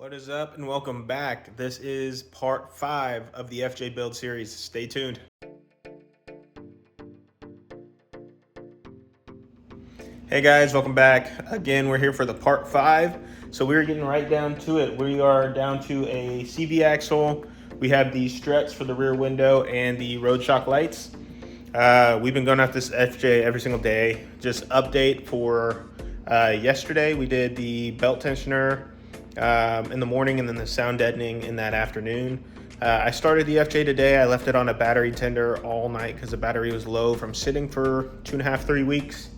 What is up and welcome back. This is part 5 of the FJ build series. Stay tuned. Hey guys, welcome back. Again, we're here for the part 5. So we're getting right down to it. We are down to a CV axle. We have the struts for the rear window and the road shock lights. We've been going at this FJ every single day. Just update for yesterday, we did the belt tensioner in the morning and then the sound deadening in that afternoon. I started the FJ today. I left it on a battery tender all night because the battery was low from sitting for 2.5-3 weeks.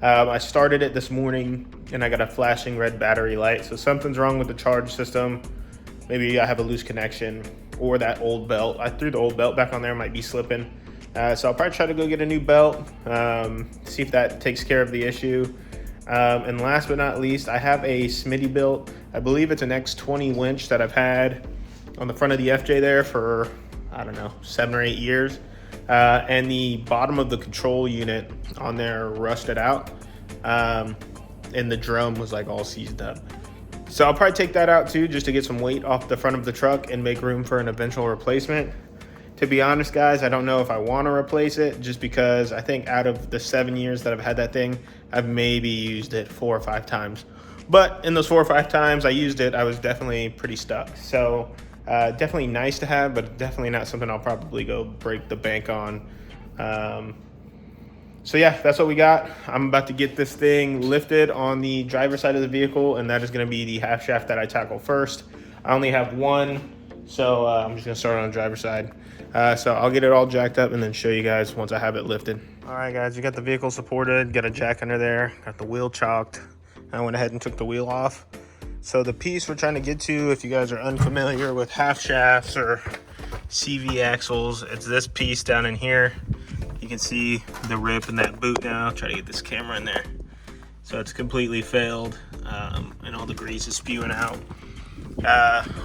I started it this morning and I got a flashing red battery light. So something's wrong with the charge system. Maybe I have a loose connection or that old belt. I threw the old belt back on there, might be slipping. So I'll probably try to go get a new belt, see if that takes care of the issue. And last but not least, I have a Smittybilt. I believe it's an X20 winch that I've had on the front of the FJ there for, I don't know, 7 or 8 years. And the bottom of the control unit on there rusted out. And the drum was like all seized up. So I'll probably take that out too, just to get some weight off the front of the truck and make room for an eventual replacement. To be honest, guys, I don't know if I want to replace it, just because I think out of the 7 years that I've had that thing, I've maybe used it 4 or 5 times. But in those 4 or 5 times I used it, I was definitely pretty stuck. So definitely nice to have, but definitely not something I'll probably go break the bank on. So yeah, that's what we got. I'm about to get this thing lifted on the driver's side of the vehicle, and that is going to be the half shaft that I tackle first. I only have one, so I'm just going to start on the driver's side. So I'll get it all jacked up and then show you guys once I have it lifted. All right, guys, we got the vehicle supported, got a jack under there, got the wheel chalked. I went ahead and took the wheel off. So the piece we're trying to get to, if you guys are unfamiliar with half shafts or CV axles, it's this piece down in here. You can see the rip in that boot now. I'll try to get this camera in there. So it's completely failed, and all the grease is spewing out.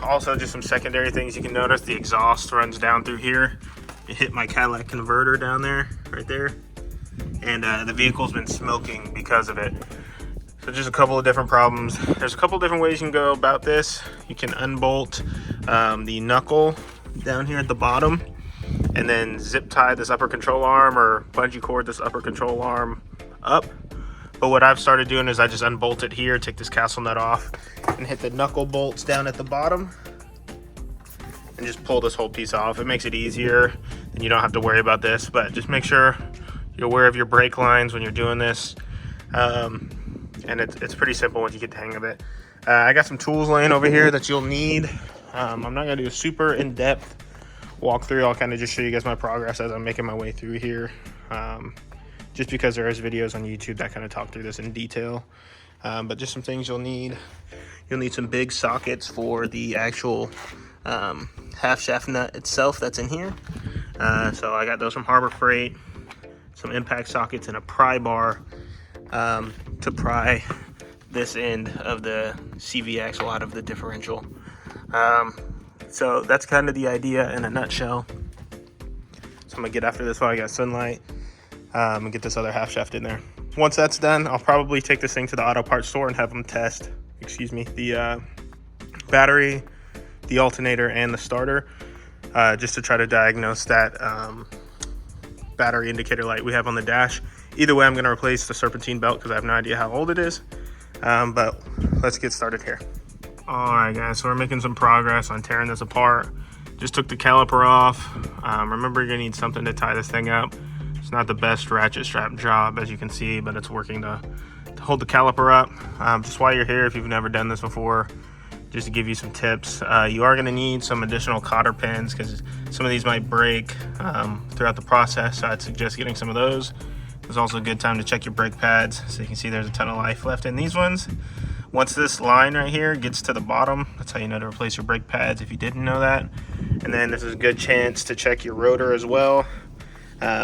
Also, just some secondary things you can notice. The exhaust runs down through here. It hit my Cadillac converter down there, right there. And the vehicle's been smoking because of it. So just a couple of different problems. There's a couple of different ways you can go about this. You can unbolt the knuckle down here at the bottom, and then zip tie this upper control arm or bungee cord this upper control arm up. But what I've started doing is I just unbolt it here, take this castle nut off, and hit the knuckle bolts down at the bottom, and just pull this whole piece off. It makes it easier, and you don't have to worry about this, but just make sure you're aware of your brake lines when you're doing this. And it's pretty simple once you get the hang of it. I got some tools laying over here that you'll need. I'm not gonna do a super in-depth walkthrough. I'll kind of just show you guys my progress as I'm making my way through here. Just because there is videos on YouTube that kind of talk through this in detail. But just some things you'll need. You'll need some big sockets for the actual half shaft nut itself that's in here. So I got those from Harbor Freight. Some impact sockets and a pry bar to pry this end of the CV axle out of the differential. So that's kind of the idea in a nutshell. So I'm gonna get after this while I got sunlight. And get this other half shaft in there. Once that's done, I'll probably take this thing to the auto parts store and have them test, the battery, the alternator, and the starter, just to try to diagnose that battery indicator light we have on the dash. Either way, I'm going to replace the serpentine belt because I have no idea how old it is. But let's get started here. All right, guys, so we're making some progress on tearing this apart. Just took the caliper off. Remember, you're going to need something to tie this thing up. It's not the best ratchet strap job, as you can see, but it's working to hold the caliper up. Just while you're here, if you've never done this before, just to give you some tips, you are going to need some additional cotter pins because some of these might break throughout the process, so I'd suggest getting some of those. There's also a good time to check your brake pads, so you can see there's a ton of life left in these ones. Once this line right here gets to the bottom, that's how you know to replace your brake pads if you didn't know that. And then this is a good chance to check your rotor as well.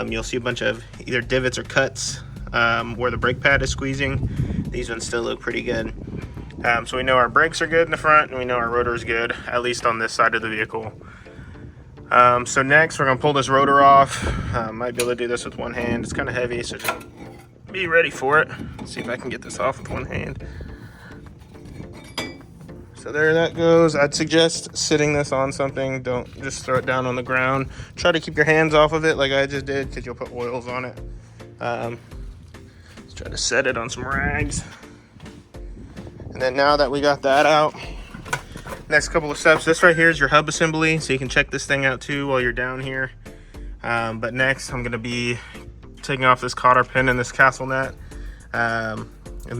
You'll see a bunch of either divots or cuts where the brake pad is squeezing. These ones still look pretty good. So we know our brakes are good in the front, and we know our rotor is good, at least on this side of the vehicle. So next, we're going to pull this rotor off. Might be able to do this with one hand. It's kind of heavy, so just be ready for it. Let's see if I can get this off with one hand. So there that goes. I'd suggest sitting this on something. Don't just throw it down on the ground. Try to keep your hands off of it like I just did, because you'll put oils on it. Let's try to set it on some rags. And then now that we got that out, next couple of steps. This right here is your hub assembly, so you can check this thing out too while you're down here. But next I'm gonna be taking off this cotter pin and this castle nut, and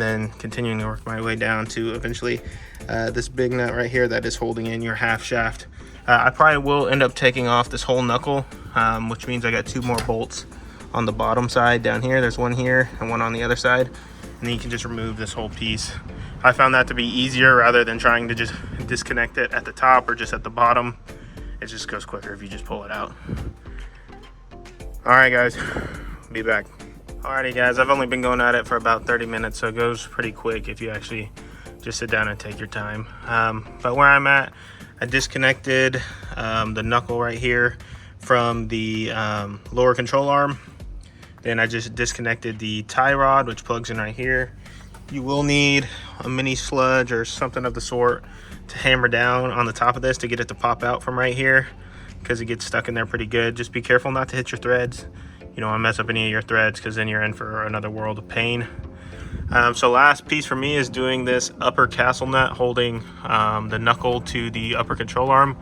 then continuing to work my way down to eventually this big nut right here that is holding in your half shaft. I probably will end up taking off this whole knuckle, which means I got 2 more bolts on the bottom side down here. There's one here and one on the other side, and then you can just remove this whole piece. I found that to be easier rather than trying to just disconnect it at the top or just at the bottom. It just goes quicker if you just pull it out. All right, guys, be back. Alrighty, guys, I've only been going at it for about 30 minutes, so it goes pretty quick if you actually just sit down and take your time. But where I'm at, I disconnected the knuckle right here from the lower control arm. Then I just disconnected the tie rod, which plugs in right here. You will need a mini sludge or something of the sort to hammer down on the top of this to get it to pop out from right here, because it gets stuck in there pretty good. Just be careful not to hit your threads. You don't want to mess up any of your threads, because then you're in for another world of pain. So last piece for me is doing this upper castle nut holding the knuckle to the upper control arm.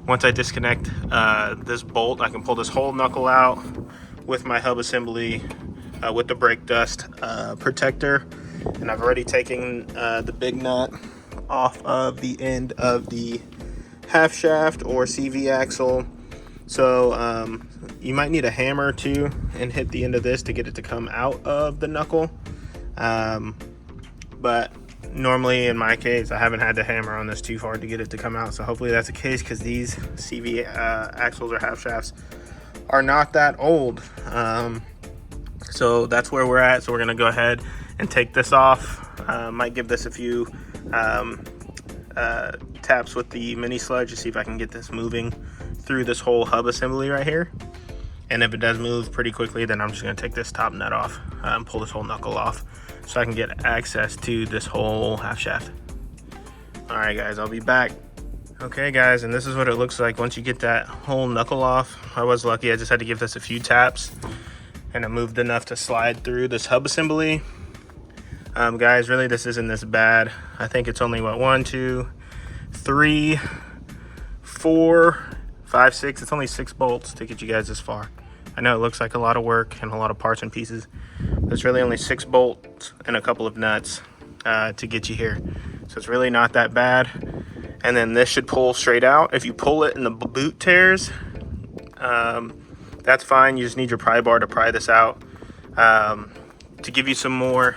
Once I disconnect this bolt, I can pull this whole knuckle out with my hub assembly with the brake dust protector. And I've already taken the big nut off of the end of the half shaft or CV axle. So you might need a hammer too and hit the end of this to get it to come out of the knuckle. But normally in my case, I haven't had to hammer on this too hard to get it to come out. So hopefully that's the case, because these CV axles or half shafts are not that old. So that's where we're at. So we're gonna go ahead and take this off. Might give this a few taps with the mini sludge to see if I can get this moving through this whole hub assembly right here. And if it does move pretty quickly, then I'm just gonna take this top nut off and pull this whole knuckle off so I can get access to this whole half shaft. All right, guys, I'll be back. Okay, guys, and this is what it looks like once you get that whole knuckle off. I was lucky, I just had to give this a few taps and it moved enough to slide through this hub assembly. Guys, really this isn't this bad. I think it's only what, 1, 2, 3, 4, 5, 6. It's only 6 bolts to get you guys this far. I know it looks like a lot of work and a lot of parts and pieces, but it's really only 6 bolts and a couple of nuts to get you here. So it's really not that bad. And then this should pull straight out. If you pull it and the boot tears, that's fine. You just need your pry bar to pry this out. To give you some more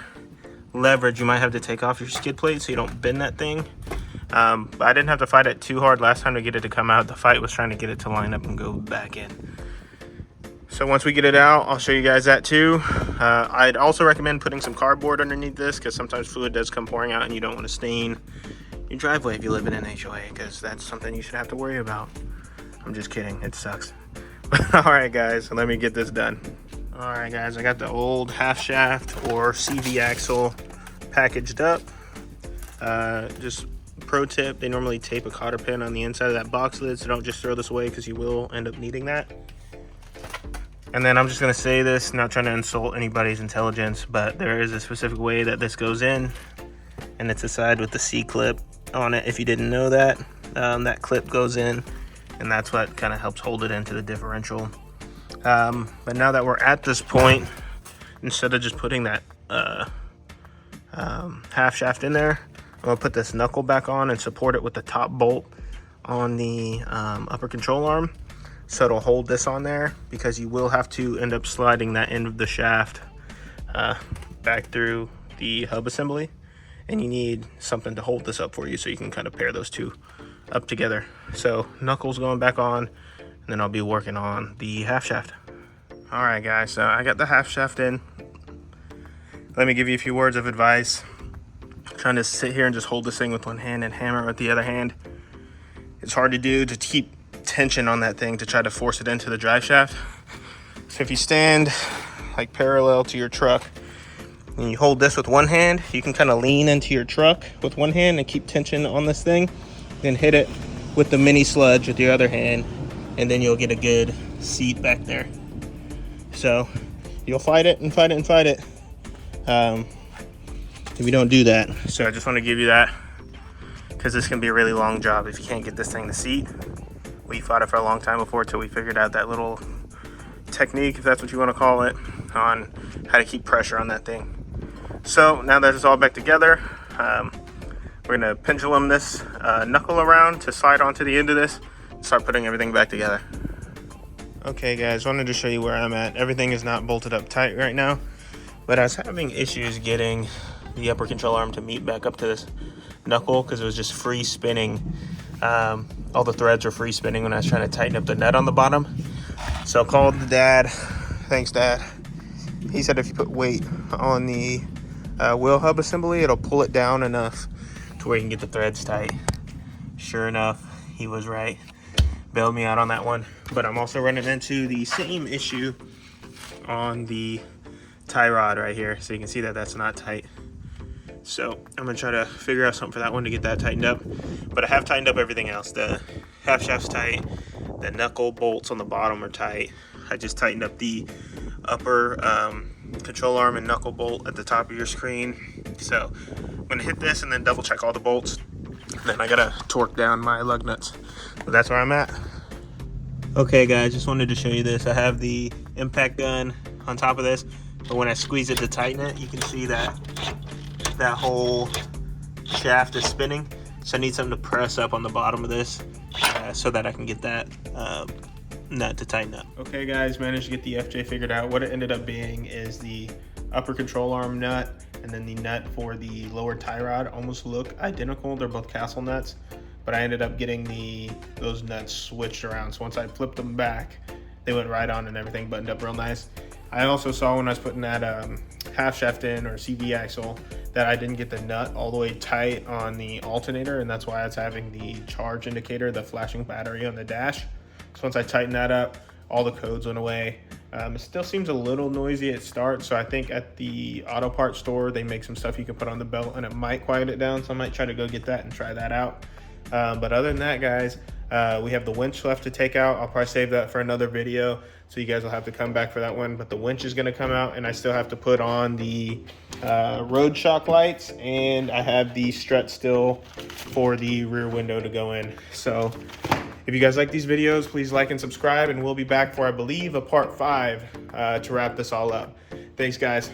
leverage, you might have to take off your skid plate so you don't bend that thing. But I didn't have to fight it too hard last time to get it to come out. The fight was trying to get it to line up and go back in. So once we get it out, I'll show you guys that too. I'd also recommend putting some cardboard underneath this, because sometimes fluid does come pouring out and you don't want to stain your driveway if you live in an HOA, because that's something you should have to worry about. I'm just kidding, it sucks. All right, guys, so let me get this done. All right, guys, I got the old half shaft or CV axle packaged up. Just pro tip, they normally tape a cotter pin on the inside of that box lid, so don't just throw this away, because you will end up needing that. And then I'm just gonna say this, not trying to insult anybody's intelligence, but there is a specific way that this goes in, and it's a side with the C-clip on it. If you didn't know that, that clip goes in, and that's what kind of helps hold it into the differential. But now that we're at this point, instead of just putting that half shaft in there, I'm gonna put this knuckle back on and support it with the top bolt on the upper control arm, so it'll hold this on there, because you will have to end up sliding that end of the shaft back through the hub assembly, and you need something to hold this up for you so you can kind of pair those two up together. So knuckles going back on, and then I'll be working on the half shaft. All right, guys, so I got the half shaft in. Let me give you a few words of advice. Trying to sit here and just hold this thing with one hand and hammer with the other hand, it's hard to do, to keep tension on that thing to try to force it into the drive shaft. So if you stand like parallel to your truck, and you hold this with one hand. You can kind of lean into your truck with one hand and keep tension on this thing, then hit it with the mini sludge with your other hand, and then you'll get a good seat back there. So you'll fight it and fight it and fight it if you don't do that. So I just want to give you that, because this can be a really long job if you can't get this thing to seat. We fought it for a long time before till we figured out that little technique, if that's what you want to call it, on how to keep pressure on that thing. So now that it's all back together, we're gonna pendulum this knuckle around to slide onto the end of this and start putting everything back together. Okay guys, wanted to show you where I'm at. Everything is not bolted up tight right now, but I was having issues getting the upper control arm to meet back up to this knuckle because it was just free spinning. All the threads were free spinning when I was trying to tighten up the nut on the bottom. So I called the dad. Thanks, Dad. He said if you put weight on the wheel hub assembly, it'll pull it down enough to where you can get the threads tight. Sure enough, he was right. Bailed me out on that one. But I'm also running into the same issue on the tie rod right here. So you can see that that's not tight. So I'm gonna try to figure out something for that one to get that tightened up. But I have tightened up everything else. The half shaft's tight. The knuckle bolts on the bottom are tight. I just tightened up the upper control arm and knuckle bolt at the top of your screen. So I'm gonna hit this and then double check all the bolts. Then I gotta torque down my lug nuts. But that's where I'm at. Okay guys, just wanted to show you this. I have the impact gun on top of this, but when I squeeze it to tighten it, you can see that that whole shaft is spinning. So I need something to press up on the bottom of this so that I can get that nut to tighten up. Okay guys, managed to get the FJ figured out. What it ended up being is the upper control arm nut and then the nut for the lower tie rod almost look identical. They're both castle nuts, but I ended up getting those nuts switched around. So once I flipped them back, they went right on and everything buttoned up real nice. I also saw when I was putting that half shaft in, or CV axle, that I didn't get the nut all the way tight on the alternator, and that's why it's having the charge indicator, the flashing battery on the dash. So once I tightened that up, all the codes went away. It still seems a little noisy at start, so I think at the auto parts store they make some stuff you can put on the belt and it might quiet it down, so I might try to go get that and try that out. But other than that guys, we have the winch left to take out. I'll probably save that for another video, so you guys will have to come back for that one. But the winch is gonna come out, and I still have to put on the road shock lights, and I have the strut still for the rear window to go in. So if you guys like these videos, please like and subscribe, and we'll be back for, I believe, a part 5 to wrap this all up. Thanks guys.